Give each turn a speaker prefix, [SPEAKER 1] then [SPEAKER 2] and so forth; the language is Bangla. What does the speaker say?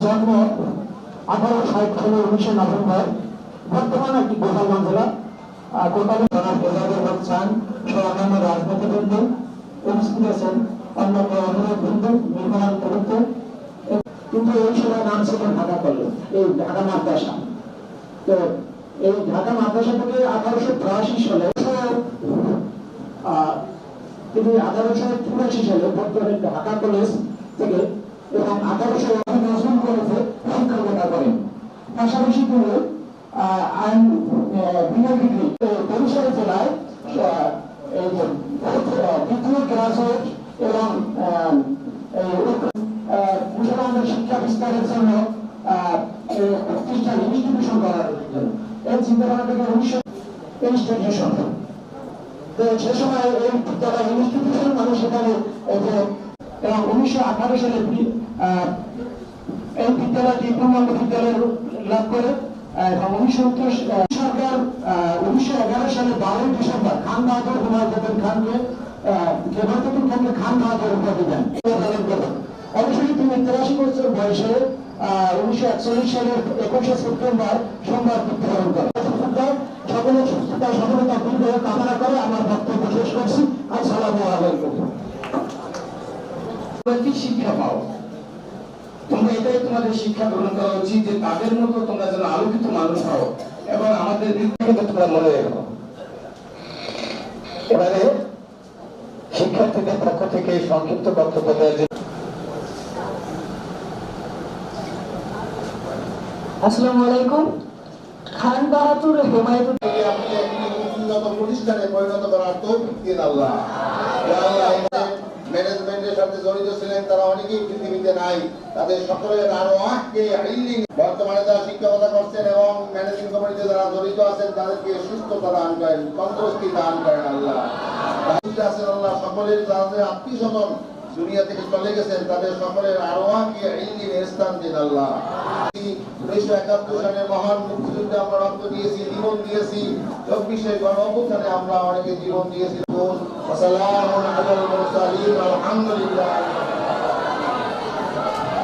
[SPEAKER 1] জন্ম 1860 সালের 19 নভেম্বর বর্তমানে একটি গোপালগঞ্জ জেলা কোটালী থানার প্রজাদের চান সহ অন্যান্য রাজনীতিবৃন্দ উপস্থিত আছেন, অন্যান্য অনুরোধ বৃন্দ নির্মাণ করতে। কিন্তু এই সময় নাম ছিল ঢাকা কলেজ, এই ঢাকা মাদ্রাসা। তো এই ঢাকা মাদ্রাসা থেকে 1883 সালে তিনি 1884 সালে বর্তমানে ঢাকা কলেজ থেকে এবং 1800 নজরুল কলেজে শিক্ষকতা করেন। পাশাপাশি তিনি আইন বিএ ডিগ্রি বরিশাল জেলায় দ্বিতীয় গ্রাজুয়েট এবং মুসলমানদের শিক্ষা বিস্তারের জন্য প্রতিষ্ঠান ইনস্টিটিউশন করার জন্য এই চিন্তাধারা থেকে 19 ইনস্টিটিউশন। তো সে সময় এই বিদ্যালয় ইনস্টিটিউশন মানুষ সেখানে এবং 1918 সালে এই বিদ্যালয়টি পূর্ণাঙ্গ বিদ্যালয় লাভ করে এবং 1919 সরকার 1911 সালে 12 ডিসেম্বর খান বাহাদুর হুমায়ুন খানকে খান বাহাদুর উপাধি দেন। অবশ্যই তিনি 83 বছর বয়সে 1941 সালের 21 সেপ্টেম্বর সোমবার মৃত্যুবরণ করেন। সকলের সুস্থতা সফলতা দীর্ঘ কামনা করে আমার বক্তব্য শেষ করছি। আসসালামু আলাইকুম।
[SPEAKER 2] শিক্ষা পাও, তোমরা এটাই তোমাদের শিক্ষা গ্রহণ করা উচিত যে তাদের মতো তোমরা যেন আলোকিত মানুষ হও এবং আমাদের তোমরা মনে রেখো। এবারে শিক্ষার্থীদের পক্ষ থেকে সংক্ষিপ্ত বক্তব্য দেওয়ার জন্য
[SPEAKER 1] আসসালামু আলাইকুম। খান বাহাদুর হুমায়ুন
[SPEAKER 3] আপনি একটি উন্নত প্রতিষ্ঠানে পরিণত করার তৌফিক দিন আল্লাহ। ম্যানেজমেন্টের সাথে জড়িত ছিলেন তারা অনেকেই পৃথিবীতে নাই, তাদের সকলের আরো বর্তমানে যারা শিক্ষকতা করছেন এবং ম্যানেজিং কমিটিতে যারা জড়িত আছেন তাদেরকে সুস্থতা দান করেন, তন্দুরুস্তি দান করেন আল্লাহ। আছেন আল্লাহ সকলের যাদের আত্মীয় স্বজন দুনিয়া থেকে চলে গেছেন তাদের সকলের আরওয়াহকে ইলমের স্থান দিন আল্লাহ। 1971 সালের মহান মুক্তিযুদ্ধে আমরা রক্ত দিয়েছি, জীবন দিয়েছি। 24 গণ অভ্যুত্থানে আমরা অনেকে জীবন দিয়েছি। ওয়া সালামুন আলাল মুরসালিন আলহামদুলিল্লাহ।